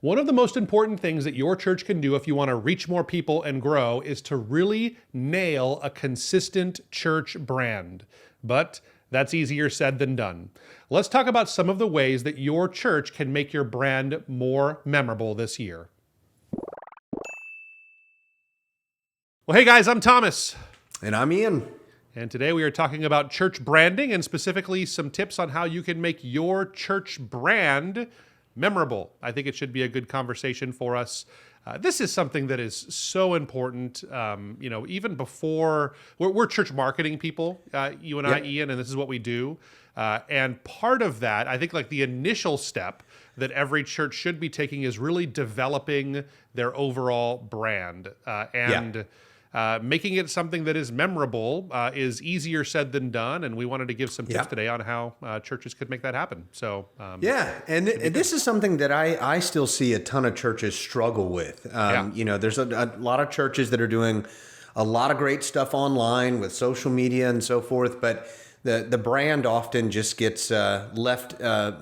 One of the most important things that your church can do if you want to reach more people and grow is to really nail a consistent church brand. But that's easier said than done. Let's talk about some of the ways that your church can make your brand more memorable this year. Well, hey guys, I'm Thomas. And I'm Ian. And today we are talking about church branding and specifically some tips on how you can make your church brand memorable. I think it should be a good conversation for us. This is something that is so important. Even before we're church marketing people, you and I, Ian, and this is what we do. And part of that, I think, like the initial step that every church should be taking is really developing their overall brand making it something that is memorable is easier said than done, and we wanted to give some tips today on how churches could make that happen. So and this is something that I still see a ton of churches struggle with. There's a lot of churches that are doing a lot of great stuff online with social media and so forth, but the brand often just gets left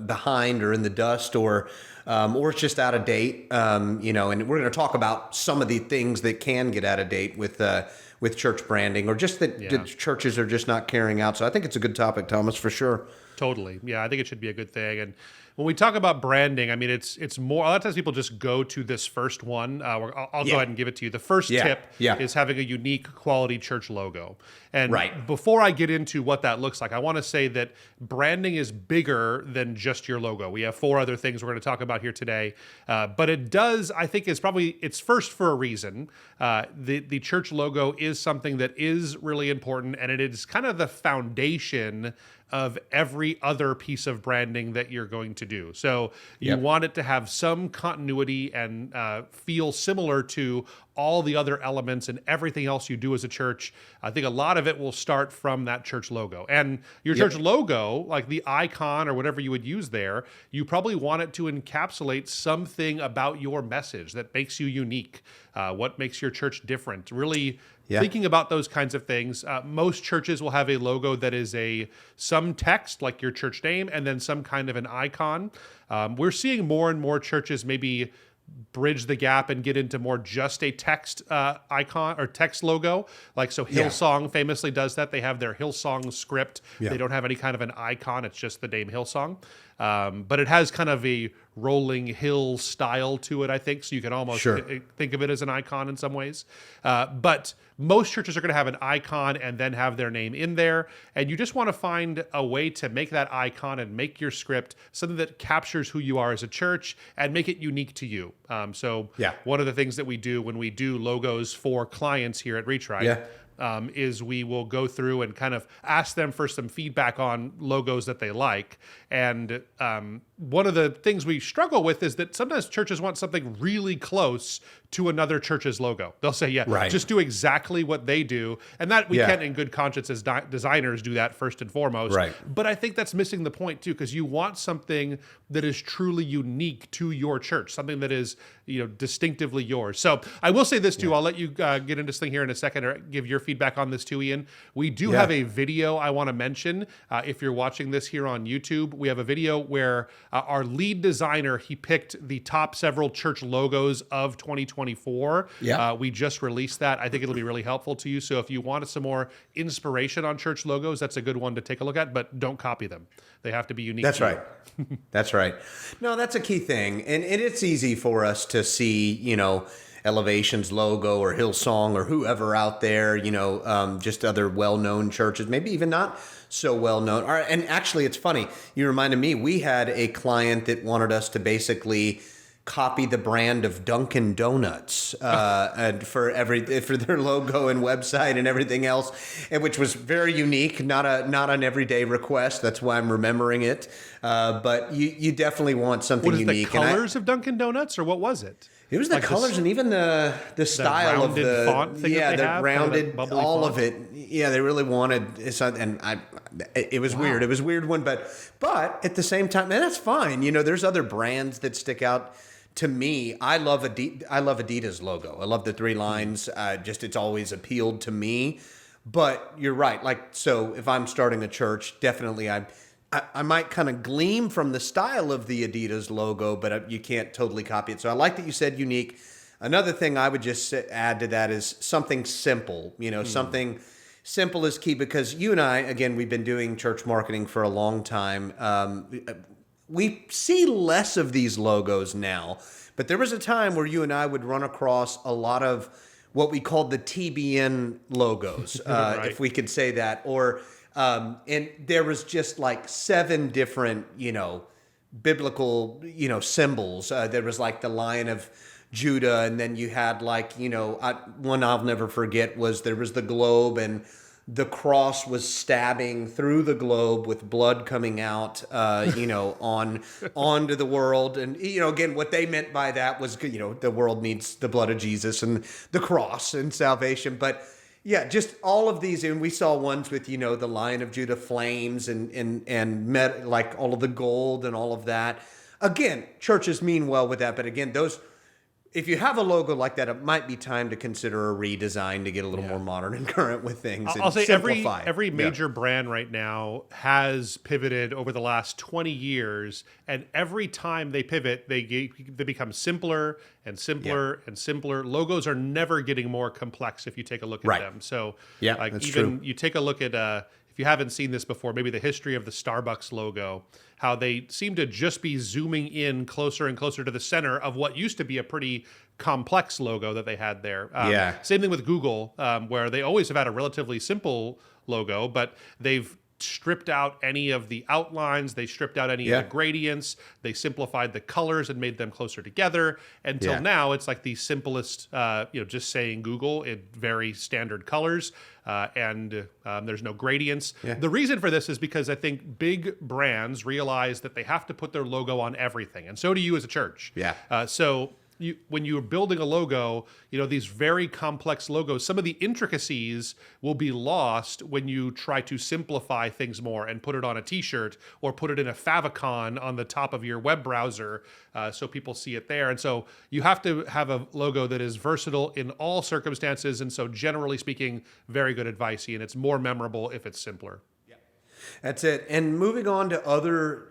behind or in the dust or it's just out of date, and we're going to talk about some of the things that can get out of date with church branding, or just that churches are just not carrying out. So I think it's a good topic, Thomas, for sure. Totally. Yeah, I think it should be a good thing. And when we talk about branding, I mean, it's more, a lot of times people just go to this first one. I'll go ahead and give it to you. The first tip is having a unique quality church logo. And before I get into what that looks like, I want to say that branding is bigger than just your logo. We have 4 other things we're going to talk about here today. But it does, I think, it's first for a reason. The church logo is something that is really important, and it is kind of the foundation of every other piece of branding that you're going to do. So you want it to have some continuity and feel similar to all the other elements and everything else you do as a church. I think a lot of it will start from that church logo. And your church logo, like the icon or whatever you would use there, you probably want it to encapsulate something about your message that makes you unique, what makes your church different. Really thinking about those kinds of things. Most churches will have a logo that is some text, like your church name, and then some kind of an icon. We're seeing more and more churches maybe bridge the gap and get into more just a text icon or text logo. Like, so Hillsong famously does that. They have their Hillsong script. They don't have any kind of an icon. It's just the name Hillsong. But it has kind of a rolling hill style to it, I think. So you can almost think of it as an icon in some ways. But most churches are going to have an icon and then have their name in there. And you just want to find a way to make that icon and make your script something that captures who you are as a church and make it unique to you. One of the things that we do when we do logos for clients here at Reach Right is we will go through and kind of ask them for some feedback on logos that they like. And one of the things we struggle with is that sometimes churches want something really close to another church's logo. They'll say, just do exactly what they do. And that we can, in good conscience as designers, do that first and foremost. But I think that's missing the point too, because you want something that is truly unique to your church, something that is, distinctively yours. So I will say this too. I'll let you get into this thing here in a second, or give your feedback on this too, Ian. We do have a video I want to mention. If you're watching this here on YouTube, we have a video where our lead designer, he picked the top several church logos of 2024. We just released that. I think it'll be really helpful to you. So if you want some more inspiration on church logos, that's a good one to take a look at, but don't copy them. They have to be unique. That's right. That's right. No, that's a key thing. And it's easy for us to see, Elevation's logo or Hillsong or whoever out there, just other well-known churches, maybe even not so well-known. And actually, it's funny. You reminded me, we had a client that wanted us to basically copy the brand of Dunkin' Donuts and for their logo and website and everything else, and which was very unique, not an everyday request. That's why I'm remembering it. But you definitely want something unique. The colors of Dunkin' Donuts, or what was it? It was the colors and even the style of the font thing that they the have, rounded, kind of all font. of it. Yeah, they really wanted it, it was weird. It was a weird one, but at the same time, and that's fine. There's other brands that stick out. To me, I love Adidas logo. I love the 3 lines. It's always appealed to me. But you're right. So if I'm starting a church, definitely I might kind of gleam from the style of the Adidas logo, but you can't totally copy it. So I like that you said unique. Another thing I would just add to that is something simple. Something simple is key, because you and I, again, we've been doing church marketing for a long time. We see less of these logos now, but there was a time where you and I would run across a lot of what we called the TBN logos, right. If we could say that, or and there was just like 7 different, biblical, symbols. There was like the Lion of Judah, and then you had like, one I'll never forget was there was the globe, and the cross was stabbing through the globe with blood coming out, onto the world. And, again, what they meant by that was, the world needs the blood of Jesus and the cross and salvation. But yeah, just all of these. And we saw ones with, the Lion of Judah flames and like all of the gold and all of that. Again, churches mean well with that. But again, if you have a logo like that, it might be time to consider a redesign to get a little more modern and current with things. I'll say every major brand right now has pivoted over the last 20 years, and every time they pivot, they become simpler and simpler and simpler. Logos are never getting more complex if you take a look at them. So that's true. You take a look at if you haven't seen this before, maybe the history of the Starbucks logo, how they seem to just be zooming in closer and closer to the center of what used to be a pretty complex logo that they had there. Same thing with Google, where they always have had a relatively simple logo, but they've stripped out any of the outlines, they stripped out any of the gradients, they simplified the colors and made them closer together. Until now, it's like the simplest, just saying Google in very standard colors, and there's no gradients. The reason for this is because I think big brands realize that they have to put their logo on everything, and so do you as a church. When you're building a logo, these very complex logos, some of the intricacies will be lost when you try to simplify things more and put it on a t-shirt or put it in a favicon on the top of your web browser so people see it there. And so you have to have a logo that is versatile in all circumstances. And so generally speaking, very good advice, and it's more memorable if it's simpler. That's it. And moving on to other,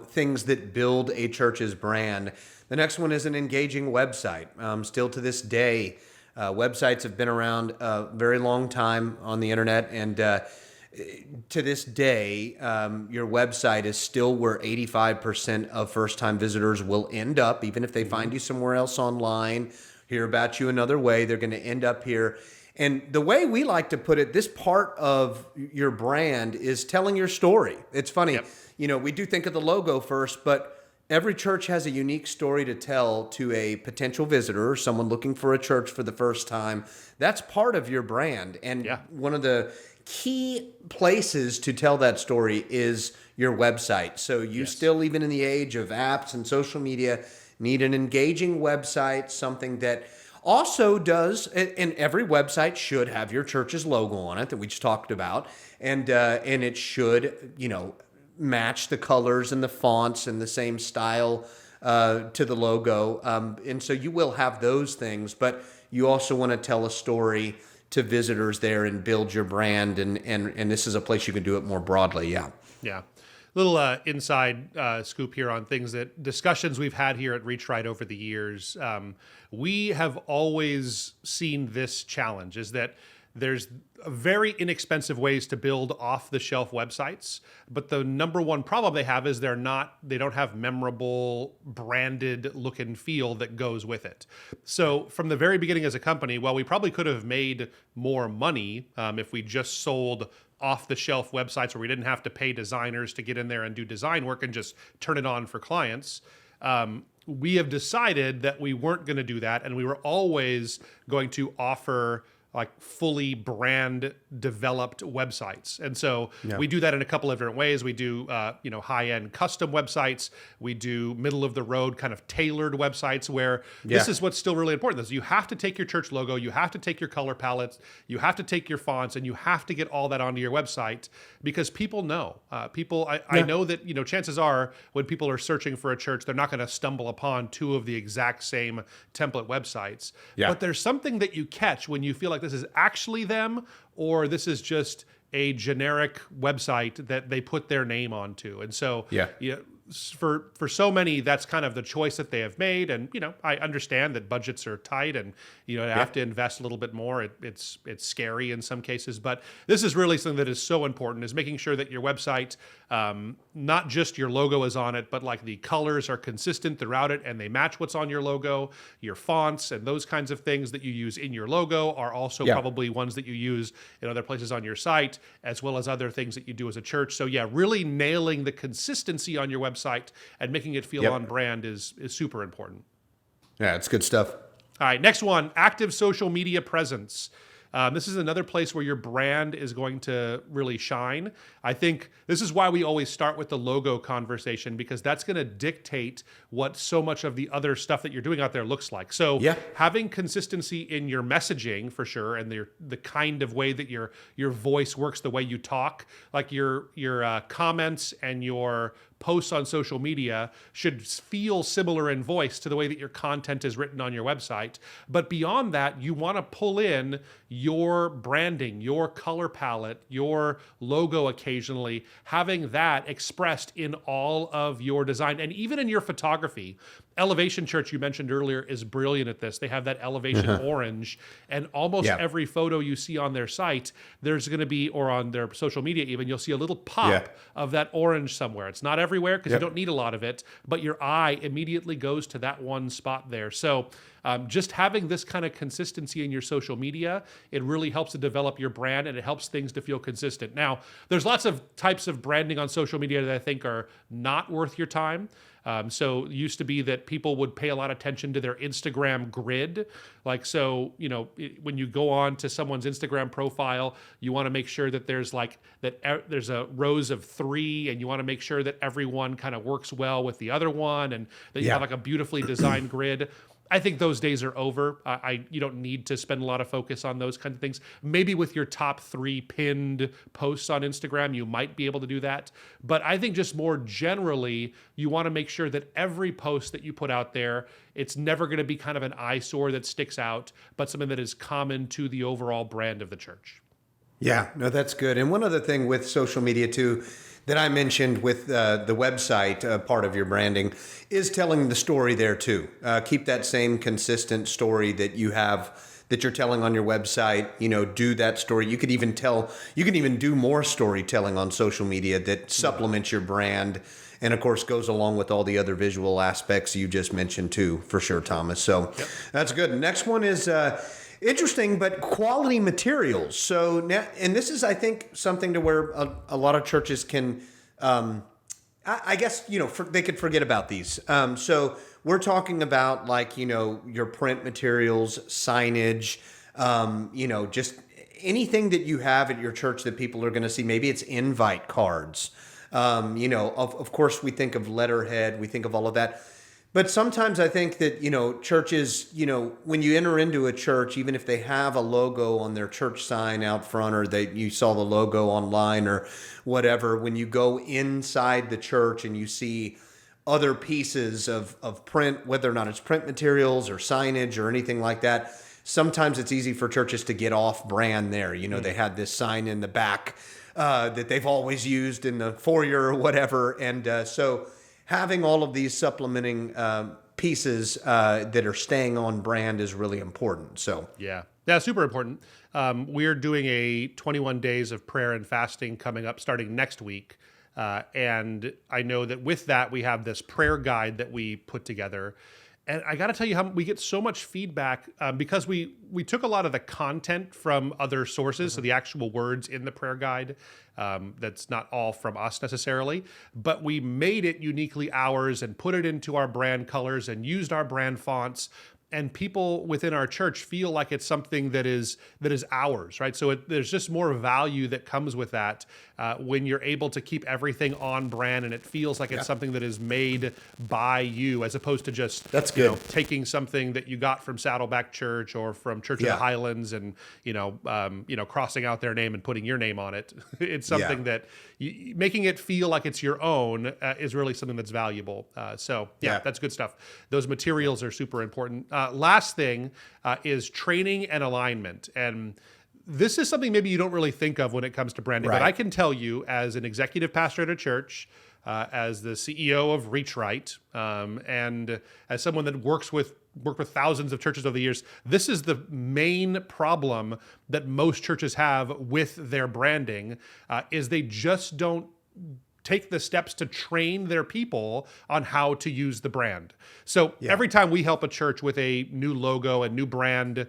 things that build a church's brand. The next one is an engaging website. Still to this day, websites have been around a very long time on the internet. And to this day, your website is still where 85% of first-time visitors will end up. Even if they find you somewhere else online, hear about you another way, they're going to end up here. And the way we like to put it, this part of your brand is telling your story. It's funny, we do think of the logo first, but every church has a unique story to tell to a potential visitor or someone looking for a church for the first time. That's part of your brand. And one of the key places to tell that story is your website. So you still, even in the age of apps and social media, need an engaging website, something that also does, and every website should have your church's logo on it that we just talked about, and it should, match the colors and the fonts and the same style to the logo, and so you will have those things, but you also want to tell a story to visitors there and build your brand, and this is a place you can do it more broadly. Little inside scoop here on discussions we've had here at Reach Right over the years. We have always seen this challenge, is that there's very inexpensive ways to build off-the-shelf websites, but the number one problem they have is they don't have memorable branded look and feel that goes with it. So from the very beginning as a company, while we probably could have made more money if we just sold off-the-shelf websites where we didn't have to pay designers to get in there and do design work and just turn it on for clients, we have decided that we weren't going to do that, and we were always going to offer like fully brand developed websites. And so we do that in a couple of different ways. We do, high-end custom websites. We do middle of the road kind of tailored websites where this is what's still really important. Is you have to take your church logo, you have to take your color palettes, you have to take your fonts, and you have to get all that onto your website because people know. I know that, chances are when people are searching for a church, they're not going to stumble upon 2 of the exact same template websites. But there's something that you catch when you feel like this is actually them, or this is just a generic website that they put their name onto. And so for so many, that's kind of the choice that they have made. And, I understand that budgets are tight and, have to invest a little bit more. It's scary in some cases, but this is really something that is so important, is making sure that your website, not just your logo is on it, but like the colors are consistent throughout it and they match what's on your logo. Your fonts and those kinds of things that you use in your logo are also probably ones that you use in other places on your site, as well as other things that you do as a church. So really nailing the consistency on your website and making it feel on brand is super important. Yeah, it's good stuff. All right, next one, active social media presence. This is another place where your brand is going to really shine. I think this is why we always start with the logo conversation, because that's going to dictate what so much of the other stuff that you're doing out there looks like. So having consistency in your messaging for sure, and the kind of way that your voice works, the way you talk, like your comments and your posts on social media should feel similar in voice to the way that your content is written on your website. But beyond that, you want to pull in your branding, your color palette, your logo occasionally, having that expressed in all of your design and even in your photography. Elevation Church, you mentioned earlier, is brilliant at this. They have that elevation orange, and almost every photo you see on their site, there's going to be, or on their social media even, you'll see a little pop of that orange somewhere. It's not everywhere because you don't need a lot of it, but your eye immediately goes to that one spot there. So just having this kind of consistency in your social media, it really helps to develop your brand and it helps things to feel consistent. Now, there's lots of types of branding on social media that I think are not worth your time. So it used to be that people would pay a lot of attention to their Instagram grid. Like, so, when you go on to someone's Instagram profile, you want to make sure that there's there's a rows of 3, and you want to make sure that everyone kind of works well with the other one, and that you have like a beautifully designed grid. I think those days are over. You don't need to spend a lot of focus on those kinds of things. Maybe with your top 3 pinned posts on Instagram, you might be able to do that. But I think just more generally, you want to make sure that every post that you put out there, it's never going to be kind of an eyesore that sticks out, but something that is common to the overall brand of the church. Yeah, no, that's good. And one other thing with social media too, that I mentioned with the website part of your branding, is telling the story there too. Keep that same consistent story that you have, that you're telling on your website. Do that story. You could even do more storytelling on social media that supplements your brand, and of course goes along with all the other visual aspects you just mentioned too, for sure, Thomas. So that's good. Next one is interesting, but quality materials. So now, and this is, I think, something to where a lot of churches can, I guess, they could forget about these. So we're talking about your print materials, signage, just anything that you have at your church that people are going to see. Maybe it's invite cards. Of course, we think of letterhead, we think of all of that. But sometimes I think that, churches, when you enter into a church, even if they have a logo on their church sign out front, or you saw the logo online or whatever, when you go inside the church and you see other pieces of print, whether or not it's print materials or signage or anything like that, sometimes it's easy for churches to get off brand there. They had this sign in the back that they've always used in the foyer or whatever. And so having all of these supplementing pieces that are staying on brand is really important. So yeah, super important. We're doing a 21 days of prayer and fasting coming up starting next week. And I know that with that, we have this prayer guide that we put together. And I got to tell you how we get so much feedback because we took a lot of the content from other sources, so the actual words in the prayer guide, that's not all from us necessarily, but we made it uniquely ours and put it into our brand colors and used our brand fonts. And people within our church feel like it's something that is ours, right? So there's just more value that comes with that when you're able to keep everything on brand, and it feels like it's something that is made by you, as opposed to just taking something that you got from Saddleback Church or from Church of the Highlands and crossing out their name and putting your name on it. It's something that making it feel like it's your own is really something that's valuable. So that's good stuff. Those materials are super important. Last thing is training and alignment. And this is something maybe you don't really think of when it comes to branding, Right. but I can tell you as an executive pastor at a church, as the CEO of Reach Right, and as someone that worked with thousands of churches over the years, this is the main problem that most churches have with their branding, is they just don't take the steps to train their people on how to use the brand. So every time we help a church with a new logo, a new brand,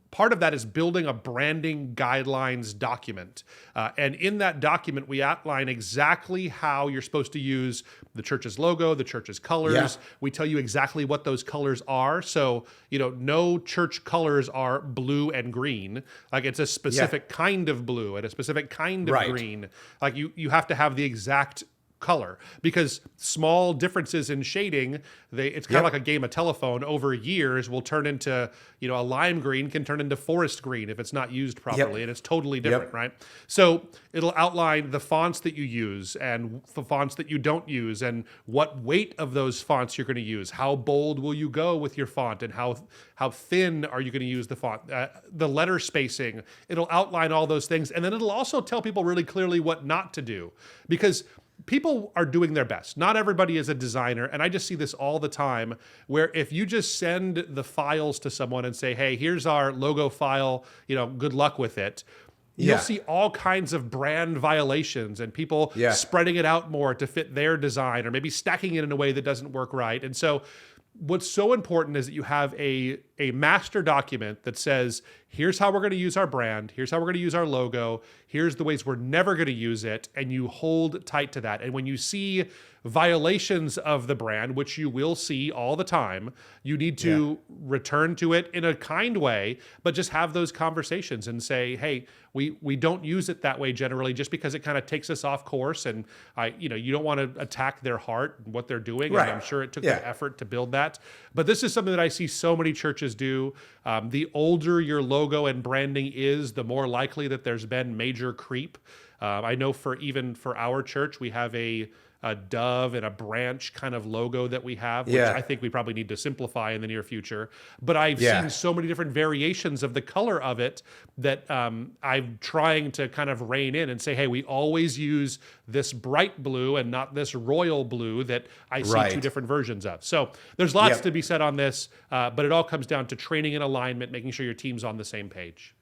part of that is building a branding guidelines document. And in that document, we outline exactly how you're supposed to use the church's logo, the church's colors. Yeah. We tell you exactly what those colors are. So, no church colors are blue and green. Like, it's a specific kind of blue and a specific kind of green. Like, you have to have the exact color, because small differences in shading, it's kind of like a game of telephone over years will turn into, a lime green can turn into forest green if it's not used properly, and it's totally different, right? So it'll outline the fonts that you use and the fonts that you don't use and what weight of those fonts you're going to use. How bold will you go with your font, and how thin are you going to use the font, the letter spacing. It'll outline all those things, and then it'll also tell people really clearly what not to do, because people are doing their best. Not everybody is a designer. And I just see this all the time, where if you just send the files to someone and say, hey, here's our logo file, good luck with it. You'll see all kinds of brand violations and people spreading it out more to fit their design, or maybe stacking it in a way that doesn't work right. And so what's so important is that you have a master document that says, here's how we're going to use our brand, here's how we're going to use our logo, here's the ways we're never going to use it, and you hold tight to that. And when you see violations of the brand, which you will see all the time, you need to return to it in a kind way, but just have those conversations and say, hey, we don't use it that way generally, just because it kind of takes us off course, and you don't want to attack their heart and what they're doing. Right. And I'm sure it took the effort to build that. But this is something that I see so many churches do. The older your logo and branding is, the more likely that there's been major creep. I know for our church, we have a dove and a branch kind of logo that we have, which I think we probably need to simplify in the near future. But I've seen so many different variations of the color of it that I'm trying to kind of rein in and say, hey, we always use this bright blue and not this royal blue that I see two different versions of. So there's lots to be said on this, but it all comes down to training and alignment, making sure your team's on the same page.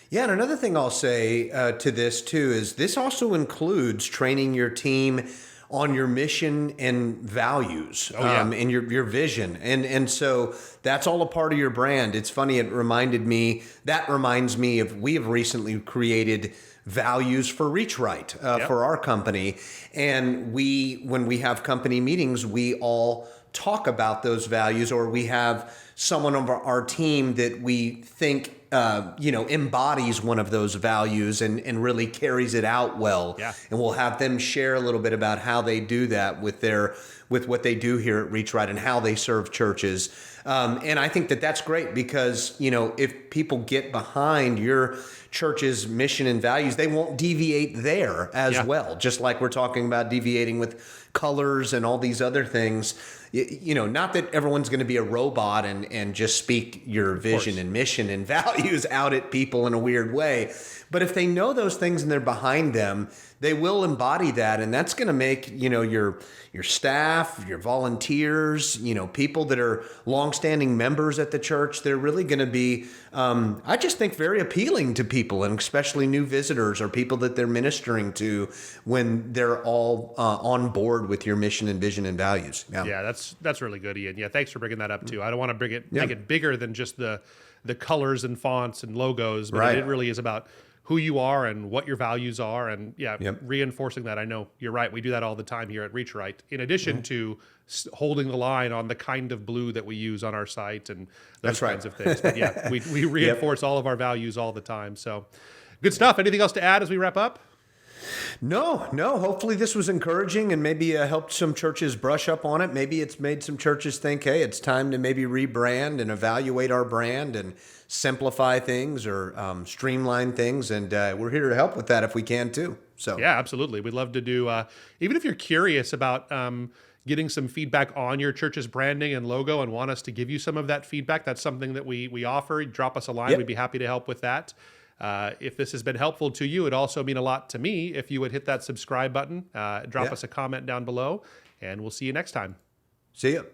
Yeah, and another thing I'll say to this too is this also includes training your team on your mission and values, and your vision. And so that's all a part of your brand. It's funny, it reminds me of, we have recently created values for Reach Right for our company. And when we have company meetings, we all talk about those values, or we have someone on our team that we think embodies one of those values and really carries it out well. Yeah. And we'll have them share a little bit about how they do that with what they do here at Reach Right and how they serve churches. And I think that that's great, because, if people get behind your church's mission and values, they won't deviate there as well. Just like we're talking about deviating with colors and all these other things. Not that everyone's going to be a robot and just speak your vision and mission and values out at people in a weird way. But if they know those things and they're behind them, they will embody that. And that's going to make, your staff, your volunteers, people that are longstanding members at the church, they're really going to be, I just think, very appealing to people, and especially new visitors or people that they're ministering to, when they're all on board with your mission and vision and values. Yeah, that's really good, Ian. Yeah, thanks for bringing that up too. I don't want to make it bigger than just the colors and fonts and logos, but it really is about who you are and what your values are, and reinforcing that. I know you're right. We do that all the time here at Reach Right, in addition to holding the line on the kind of blue that we use on our site and those kinds of things. But we reinforce all of our values all the time. So good stuff. Anything else to add as we wrap up? No. Hopefully this was encouraging and maybe helped some churches brush up on it. Maybe it's made some churches think, hey, it's time to maybe rebrand and evaluate our brand and simplify things or streamline things. And we're here to help with that if we can too. So yeah, absolutely. We'd love to do, even if you're curious about, getting some feedback on your church's branding and logo and want us to give you some of that feedback, that's something that we offer. Drop us a line. We'd be happy to help with that. If this has been helpful to you, it'd also mean a lot to me if you would hit that subscribe button, drop us a comment down below, and we'll see you next time. See you.